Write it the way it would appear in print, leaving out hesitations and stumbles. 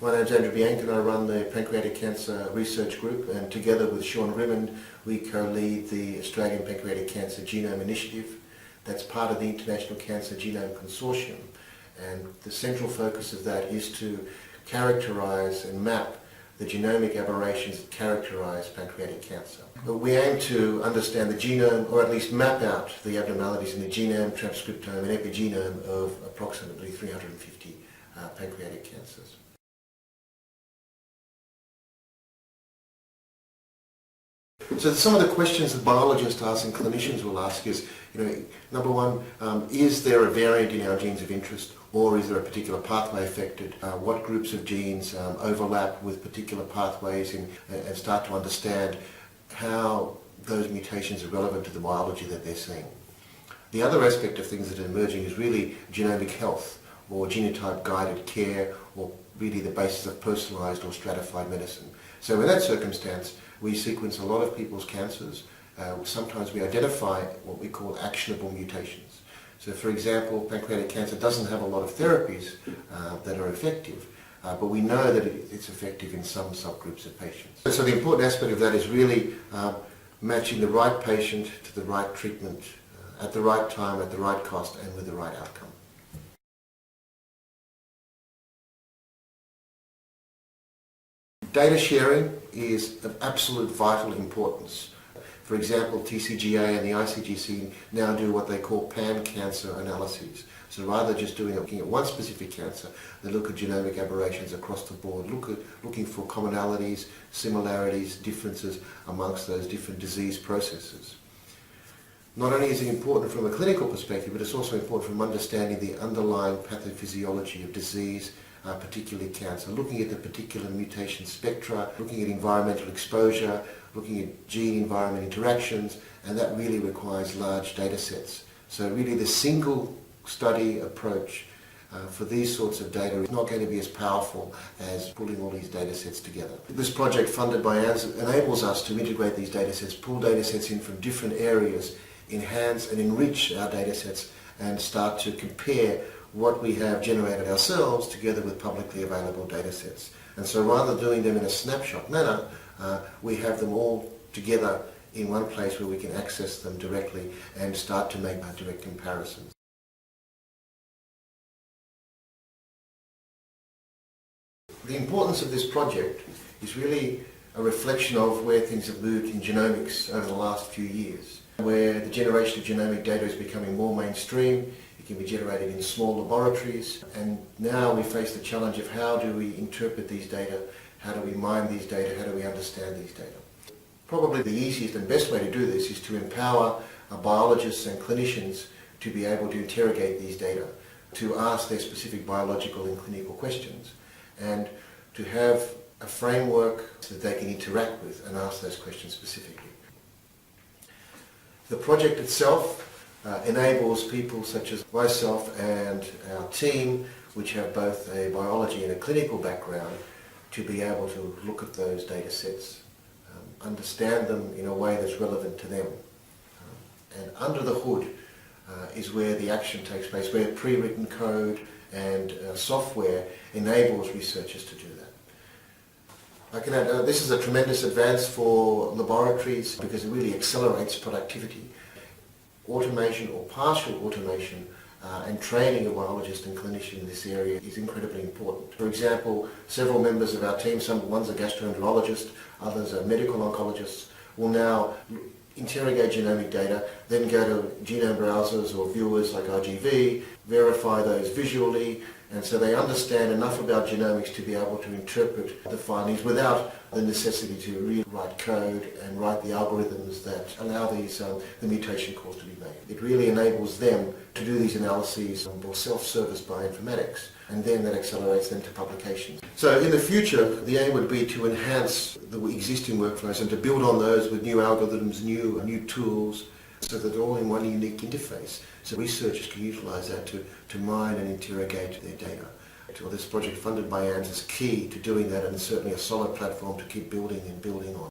My name is Andrew Biankin. I run the Pancreatic Cancer Research Group, and together with Sean Rimmond we co-lead the Australian Pancreatic Cancer Genome Initiative. That's part of the International Cancer Genome Consortium, and the central focus of that is to characterise and map the genomic aberrations that characterise pancreatic cancer. But we aim to understand the genome, or at least map out the abnormalities in the genome, transcriptome and epigenome of approximately 350 pancreatic cancers. So some of the questions that biologists ask and clinicians will ask is, number one, is there a variant in our genes of interest, or is there a particular pathway affected? What groups of genes overlap with particular pathways, and start to understand how those mutations are relevant to the biology that they're seeing. The other aspect of things that are emerging is really genomic health, or genotype guided care, or really the basis of personalised or stratified medicine. So in that circumstance, we sequence a lot of people's cancers. Sometimes we identify what we call actionable mutations. So for example, pancreatic cancer doesn't have a lot of therapies that are effective, but we know that it's effective in some subgroups of patients. So the important aspect of that is really matching the right patient to the right treatment at the right time, at the right cost, and with the right outcome. Data sharing is of absolute vital importance. For example, TCGA and the ICGC now do what they call pan-cancer analyses. So rather than just looking at one specific cancer, they look at genomic aberrations across the board, looking for commonalities, similarities, differences amongst those different disease processes. Not only is it important from a clinical perspective, but it's also important from understanding the underlying pathophysiology of disease, particularly cancer, looking at the particular mutation spectra, looking at environmental exposure, looking at gene-environment interactions, and that really requires large data sets. So really the single study approach for these sorts of data is not going to be as powerful as pulling all these data sets together. This project funded by ANZ enables us to integrate these data sets, pull data sets in from different areas, enhance and enrich our data sets, and start to compare what we have generated ourselves together with publicly available data sets. And so rather than doing them in a snapshot manner, we have them all together in one place where we can access them directly and start to make direct comparisons. The importance of this project is really a reflection of where things have moved in genomics over the last few years, where the generation of genomic data is becoming more mainstream. It can be generated in small laboratories, and now we face the challenge of how do we interpret these data, how do we mine these data, how do we understand these data. Probably the easiest and best way to do this is to empower biologists and clinicians to be able to interrogate these data, to ask their specific biological and clinical questions, and to have a framework that they can interact with and ask those questions specifically. The project itself enables people such as myself and our team, which have both a biology and a clinical background, to be able to look at those data sets, understand them in a way that's relevant to them. And under the hood is where the action takes place, where pre-written code and software enables researchers to do that. I can add, this is a tremendous advance for laboratories because it really accelerates productivity. Automation or partial automation and training of biologists and clinicians in this area is incredibly important. For example, several members of our team, one's a gastroenterologist, others are medical oncologists, will now interrogate genomic data, then go to genome browsers or viewers like RGV, verify those visually, and so they understand enough about genomics to be able to interpret the findings without the necessity to rewrite code and write the algorithms that allow these the mutation calls to be made. It really enables them to do these analyses or self-service bioinformatics, and then that accelerates them to publications. So in the future, the aim would be to enhance the existing workflows and to build on those with new algorithms, new tools, so that they're all in one unique interface. So researchers can utilise that to mine and interrogate their data. Well, this project funded by ANZ is key to doing that, and certainly a solid platform to keep building and building on.